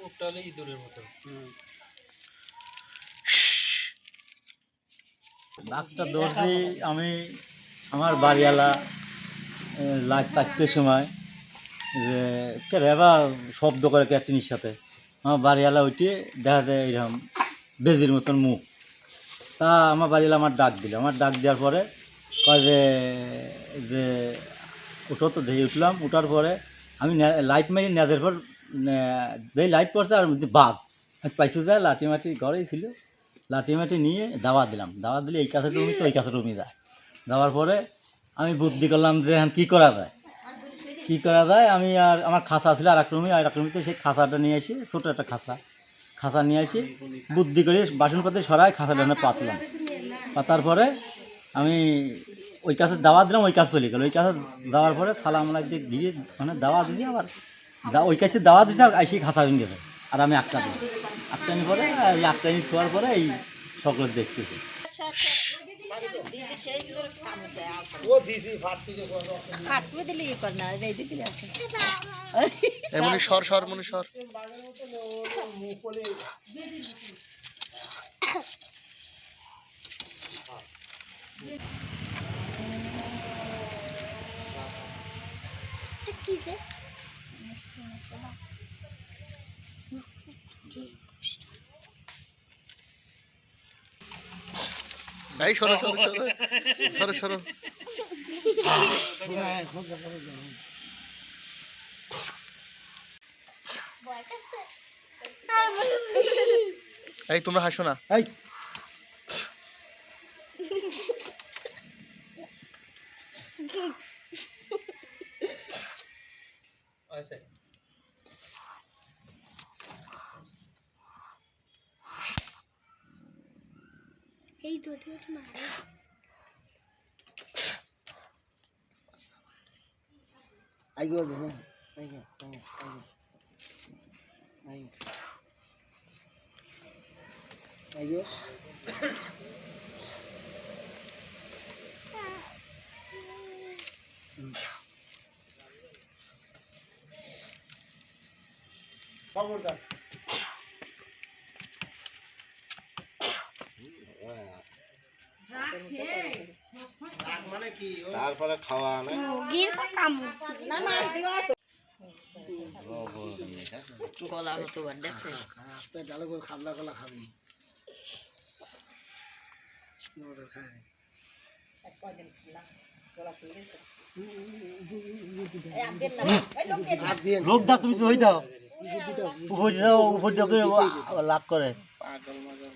মুখটা হলে ইঁদুরের মতো। ডাকটা ধরছি আমি আমার বাড়িওয়ালা লাইট 4টের সময় যে কেবা শব্দ করে ক্যাটিনের সাথে আমার বাড়িওয়ালা ওইটি দেখা যায় এরকম বেজির মতন মুখ। তা আমার বাড়িওয়ালা আমার ডাক দিল, আমার ডাক দেওয়ার পরে কয় যে উঠো তো দেখে উঠলাম। উঠার পরে আমি লাইট মারি নেদের পর যেই লাইট পড়ছে আর বাঘ পাইছু যায় লাঠি মাটি ঘরেই ছিল। লাঠি মাটি নিয়ে দাওয়া দিলাম, দাওয়া দিলে এই কাছে রুমি তো ওই কাছে রুমি যায়। যাওয়ার পরে আমি বুদ্ধি করলাম যে এখন কী করা যায়, কী করা যায়। আমি আর আমার খাঁচা ছিল আর এক রুমিতে সেই খাঁচাটা নিয়ে আসি, ছোটো একটা খাঁচা নিয়ে আসি বুদ্ধি করে বাসনপত্র সরাই খাঁচাটা পাতলাম। পাতার পরে আমি ওই কাছে দাওয়া দিলাম, ওই কাছে চলে গেল। ওই কাছে যাওয়ার পরে সালাম আলাইকুম দিয়ে মানে দাওয়া দিয়েছি, আবার ওই কাছে দাওয়া দিতে আর সেই খাঁচা ভেঙে গেছে। আর আমি একটা দিই পরে এই একটা ইনি ছোঁয়ার পরে এই সকলে দেখতেছি। এই সরো সরো সরো সরো সরো এই তোমরা হাসো না। এই আচ্ছা এই দুটো মারে আইগো দেখো আইগো আইগো আইগো খবরদার তারপরে খাওয়া মুরগির কামড় না না গলা হতো দেখছে ডালে করে খাবলা গলা খাবি রোগ দাও তুমি হয়ে দাও উপর দাও লাভ করে পাগল মাগল